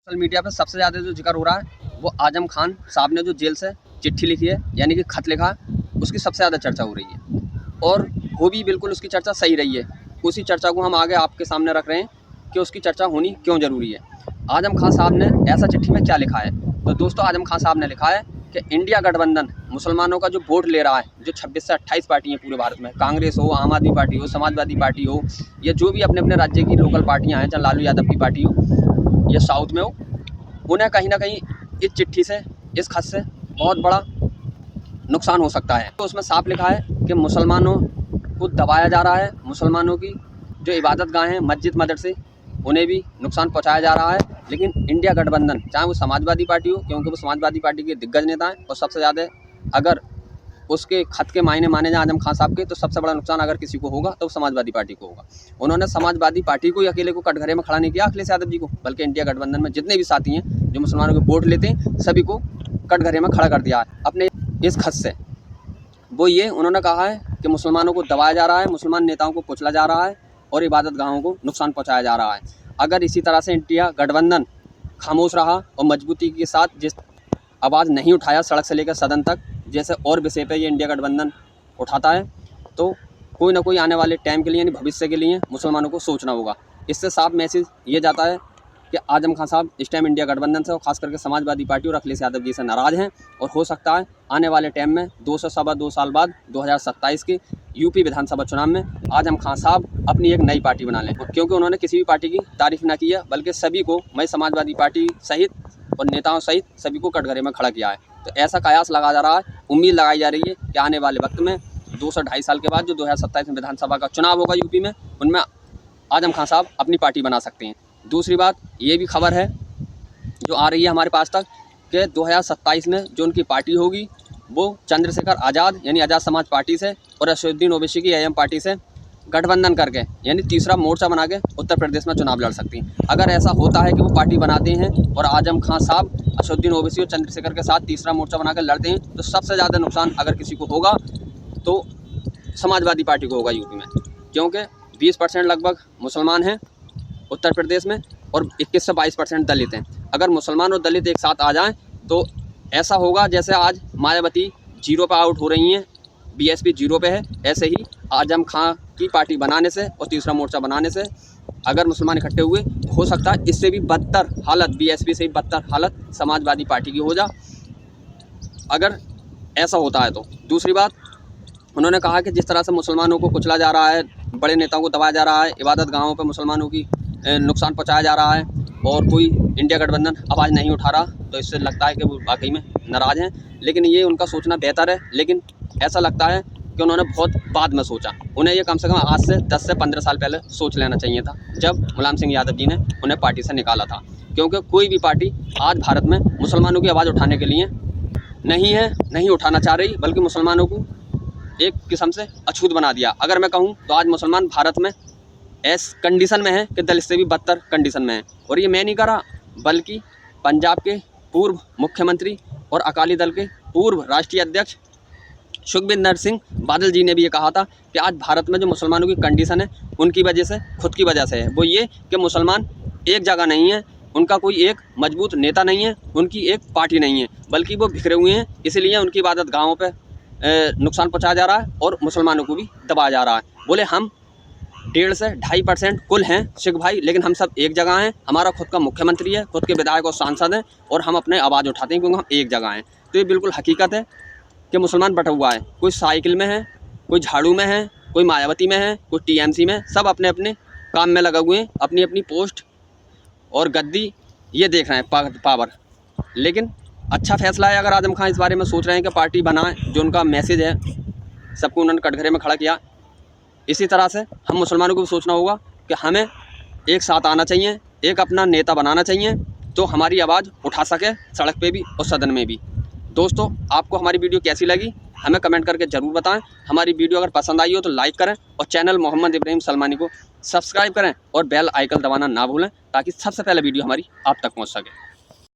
Social media पर सबसे ज़्यादा जो जिक्र हो रहा है वो आजम खान साहब ने जो जेल से चिट्ठी लिखी है, यानी कि खत लिखा, उसकी सबसे ज़्यादा चर्चा हो रही है और वो भी बिल्कुल उसकी चर्चा सही रही है। उसी चर्चा को हम आगे आपके सामने रख रहे हैं कि उसकी चर्चा होनी क्यों ज़रूरी है। आजम खान साहब ने ऐसा चिट्ठी में क्या लिखा है? तो दोस्तों, आजम खान साहब ने लिखा है कि इंडिया गठबंधन मुसलमानों का जो वोट ले रहा है, जो 26 से 28 पार्टी हैं पूरे भारत में, कांग्रेस हो, आम आदमी पार्टी हो, समाजवादी पार्टी हो, या जो भी अपने अपने राज्य की लोकल पार्टियाँ हैं, चाहे लालू यादव की पार्टी हो या साउथ में हो, उन्हें कहीं ना कहीं इस चिट्ठी से, इस खत से बहुत बड़ा नुकसान हो सकता है। तो उसमें साफ लिखा है कि मुसलमानों को दबाया जा रहा है, मुसलमानों की जो इबादत गाहें हैं, मस्जिद मदरसे, उन्हें भी नुकसान पहुंचाया जा रहा है। लेकिन इंडिया गठबंधन, चाहे वो समाजवादी पार्टी हो, क्योंकि वो समाजवादी पार्टी के दिग्गज नेता हैं, और सबसे ज़्यादा अगर उसके खत के मायने माने जाए आजम खान साहब के, तो सबसे बड़ा नुकसान अगर किसी को होगा तो समाजवादी पार्टी को होगा। उन्होंने समाजवादी पार्टी को ही अकेले को कटघरे में खड़ा नहीं किया अखिलेश यादव जी को, बल्कि इंडिया गठबंधन में जितने भी साथी हैं जो मुसलमानों के वोट लेते हैं, सभी को कटघरे में खड़ा कर दिया है अपने इस खत से। वो ये उन्होंने कहा है कि मुसलमानों को दबाया जा रहा है, मुसलमान नेताओं को कुचला जा रहा है और इबादत गाहों को नुकसान पहुँचाया जा रहा है। अगर इसी तरह से इंडिया गठबंधन खामोश रहा और मजबूती के साथ जिस आवाज़ नहीं उठाया सड़क से लेकर सदन तक, जैसे और विषय पे ये इंडिया गठबंधन उठाता है, तो कोई ना कोई आने वाले टाइम के लिए, यानी भविष्य के लिए मुसलमानों को सोचना होगा। इससे साफ मैसेज ये जाता है कि आजम खान साहब इस टाइम इंडिया गठबंधन से और खास करके समाजवादी पार्टी और अखिलेश यादव जी से नाराज़ हैं, और हो सकता है आने वाले टाइम में 2 से सवा 2 साल बाद 2027 के यूपी विधानसभा चुनाव में आजम खान साहब अपनी एक नई पार्टी बना लें, क्योंकि उन्होंने किसी भी पार्टी की तारीफ ना की है, बल्कि सभी को, मैं समाजवादी पार्टी सहित और नेताओं सहित सभी को कटघरे में खड़ा किया है। तो ऐसा कयास लगा जा रहा है, उम्मीद लगाई जा रही है कि आने वाले वक्त में 2 से 2.5 साल के बाद जो 2027 में विधानसभा का चुनाव होगा यूपी में, उनमें आजम खान साहब अपनी पार्टी बना सकते हैं। दूसरी बात ये भी खबर है जो आ रही है हमारे पास तक कि 2027 में जो उनकी पार्टी होगी वो चंद्रशेखर आज़ाद यानी आज़ाद समाज पार्टी से और असदुद्दीन ओवैसी की एएम पार्टी से गठबंधन करके, यानी तीसरा मोर्चा बना के उत्तर प्रदेश में चुनाव लड़ सकती हैं। अगर ऐसा होता है कि वो पार्टी बनाते हैं और आजम खान साहब असदुद्दीन ओवैसी और चंद्रशेखर के साथ तीसरा मोर्चा बनाकर लड़ते हैं, तो सबसे ज़्यादा नुकसान अगर किसी को होगा तो समाजवादी पार्टी को होगा यूपी में, क्योंकि 20% लगभग मुसलमान हैं उत्तर प्रदेश में और 21 से 22% दलित हैं। अगर मुसलमान और दलित एक साथ आ जाएं तो ऐसा होगा जैसे आज मायावती 0 पर आउट हो रही हैं, बीएसपी 0 पे है, ऐसे ही आजम खान की पार्टी बनाने से और तीसरा मोर्चा बनाने से अगर मुसलमान इकट्ठे हुए तो हो सकता है इससे भी बदतर हालत, बीएसपी से भी बदतर हालत समाजवादी पार्टी की हो जा, अगर ऐसा होता है तो। दूसरी बात, उन्होंने कहा कि जिस तरह से मुसलमानों को कुचला जा रहा है, बड़े नेताओं को दबाया जा रहा है, इबादत गाहों पर मुसलमानों की नुकसान पहुंचाया जा रहा है और कोई इंडिया गठबंधन आवाज़ नहीं उठा रहा, तो इससे लगता है कि वो वाकई में नाराज़ हैं। लेकिन ये उनका सोचना बेहतर है, लेकिन ऐसा लगता है कि उन्होंने बहुत बाद में सोचा। उन्हें ये कम से कम आज से 10 से 15 साल पहले सोच लेना चाहिए था, जब मुलायम सिंह यादव जी ने उन्हें पार्टी से निकाला था, क्योंकि कोई भी पार्टी आज भारत में मुसलमानों की आवाज़ उठाने के लिए नहीं उठाना चाह रही, बल्कि मुसलमानों को एक किस्म से अछूत बना दिया। अगर मैं कहूँ तो आज मुसलमान भारत में ऐस कंडीशन में है कि दलित से भी बदतर कंडीशन में है। और ये मैं नहीं कह रहा, बल्कि पंजाब के पूर्व मुख्यमंत्री और अकाली दल के पूर्व राष्ट्रीय अध्यक्ष सुखबिंदर सिंह बादल जी ने भी ये कहा था कि आज भारत में जो मुसलमानों की कंडीशन है उनकी वजह से, खुद की वजह से है। वो ये कि मुसलमान एक जगह नहीं है, उनका कोई एक मजबूत नेता नहीं है, उनकी एक पार्टी नहीं है, बल्कि वो बिखरे हुए हैं। इसलिए उनकी इबादत गाहों पर नुकसान पहुँचाया जा रहा है और मुसलमानों को भी दबाया जा रहा है। बोले हम 1.5 से 2.5% कुल हैं सिख भाई, लेकिन हम सब एक जगह हैं, हमारा खुद का मुख्यमंत्री है, खुद के विधायक और सांसद हैं, और हम अपने आवाज़ उठाते हैं क्योंकि हम एक जगह हैं। तो ये बिल्कुल हकीकत है कि मुसलमान बटा हुआ है, कोई साइकिल में है, कोई झाड़ू में है, कोई मायावती में है, कोई टीएमसी में, सब अपने अपने काम में लगे हुए हैं, अपनी अपनी पोस्ट और गद्दी ये देख रहे हैं, पावर। लेकिन अच्छा फैसला है अगर आजम खान इस बारे में सोच रहे हैं कि पार्टी बनाएं, जो उनका मैसेज है सबको उन्होंने कटघरे में खड़ा किया। इसी तरह से हम मुसलमानों को भी सोचना होगा कि हमें एक साथ आना चाहिए, एक अपना नेता बनाना चाहिए तो हमारी आवाज़ उठा सके सड़क पे भी और सदन में भी। दोस्तों, आपको हमारी वीडियो कैसी लगी हमें कमेंट करके ज़रूर बताएं। हमारी वीडियो अगर पसंद आई हो तो लाइक करें और चैनल मोहम्मद इब्राहिम सलमानी को सब्सक्राइब करें और बेल आइकन दबाना ना भूलें, ताकि सबसे पहले वीडियो हमारी आप तक पहुँच सके।